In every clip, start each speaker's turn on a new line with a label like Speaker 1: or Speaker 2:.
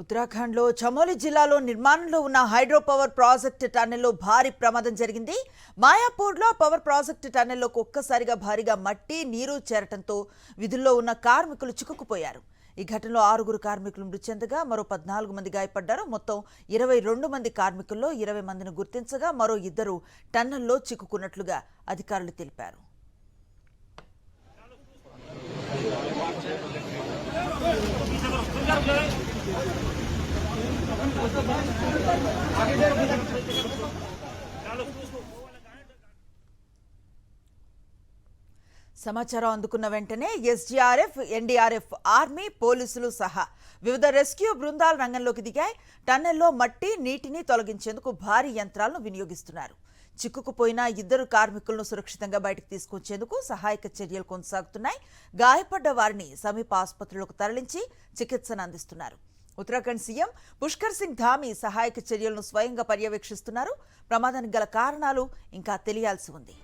Speaker 1: ఉత్తరాఖండ్లో చమోలి జిల్లాలో నిర్మాణంలో ఉన్న హైడ్రో పవర్ ప్రాజెక్టు టన్నెల్లో భారీ ప్రమాదం జరిగింది. మాయాపూర్లో పవర్ ప్రాజెక్టు టన్నెల్లోకి ఒక్కసారిగా భారీగా మట్టి, నీరు చేరటంతో విధుల్లో ఉన్న కార్మికులు చిక్కుకుపోయారు. ఈ ఘటనలో 6 కార్మికులు మృతి చెందగా మరో 14 మంది గాయపడ్డారు. మొత్తం 22 మంది కార్మికుల్లో 20 మందిని గుర్తించగా మరో 2 టన్నెల్లో చిక్కుకున్నట్లుగా అధికారులు తెలిపారు. సమాచారం అందుకున్న వెంటనే ఎస్డీఆర్ఎఫ్, ఎన్డీఆర్ఎఫ్, ఆర్మీ, పోలీసులు సహా వివిధ రెస్క్యూ బృందాలు రంగంలోకి దిగాయి. టన్నెల్లో మట్టి, నీటిని తొలగించేందుకు భారీ యంత్రాలను వినియోగిస్తున్నారు. చిక్కుకుపోయిన 2 కార్మికులను సురక్షితంగా బయటకు తీసుకొచ్చేందుకు సహాయక చర్యలు కొనసాగుతున్నాయి. గాయపడ్డ వారిని సమీప ఆసుపత్రులకు తరలించి చికిత్సను అందిస్తున్నారు. ఉత్తరాఖండ్ సీఎం పుష్కర్ సింగ్ ధామీ సహాయక చర్యలను స్వయంగా పర్యవేక్షిస్తున్నారు. ప్రమాదానికి గల కారణాలు ఇంకా తెలియాల్సి ఉంది.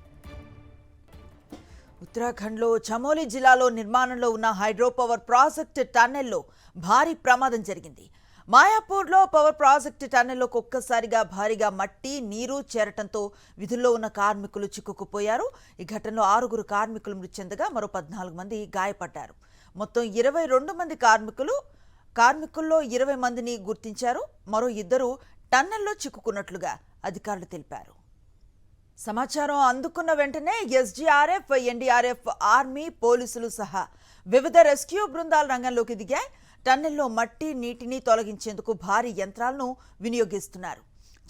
Speaker 1: ఉత్తరాఖండ్లో చమోలి జిల్లాలో నిర్మాణంలో ఉన్న హైడ్రో పవర్ ప్రాజెక్టు టన్నెల్లో భారీ ప్రమాదం జరిగింది. మాయాపూర్లో పవర్ ప్రాజెక్టు టన్నెల్లోకి ఒక్కసారిగా భారీగా మట్టి, నీరు చేరటంతో విధుల్లో ఉన్న కార్మికులు చిక్కుకుపోయారు. ఈ ఘటనలో 6 కార్మికులు మృతి చెందగా మరో 14 మంది గాయపడ్డారు. మొత్తం 22 మంది కార్మికుల్లో 20 మందిని గుర్తించారు. మరో 2 టన్నెల్లో చిక్కుకున్నట్లుగా అధికారులు తెలిపారు. సమాచారం అందుకున్న వెంటనే ఎస్డీఆర్ఎఫ్, ఎన్డీఆర్ఎఫ్, ఆర్మీ, పోలీసులు సహా వివిధ రెస్క్యూ బృందాలు రంగంలోకి దిగాయి. టన్నెల్లో మట్టి, నీటిని తొలగించేందుకు భారీ యంత్రాలను వినియోగిస్తున్నారు.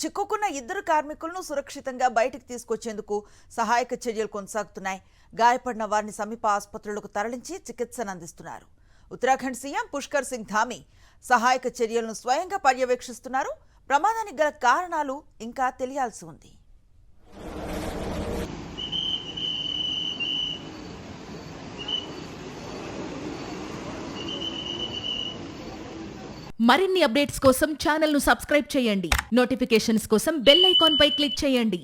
Speaker 1: చిక్కుకున్న 2 కార్మికులను సురక్షితంగా బయటకు తీసుకొచ్చేందుకు సహాయక చర్యలు కొనసాగుతున్నాయి. గాయపడిన వారిని సమీప ఆసుపత్రులకు తరలించి చికిత్సను అందిస్తున్నారు. ఉత్తరాఖండ్ సీఎం పుష్కర్ సింగ్ ధామీ సహాయక చర్యలను స్వయంగా పర్యవేక్షిస్తున్నారు. ప్రమాదానికి గల కారణాలు ఇంకా తెలియాల్సి ఉంది.
Speaker 2: మరిన్ని అప్డేట్స్ కోసం ఛానల్ ను సబ్స్క్రైబ్ చేయండి. నోటిఫికేషన్స్ కోసం బెల్ ఐకాన్ పై క్లిక్ చేయండి.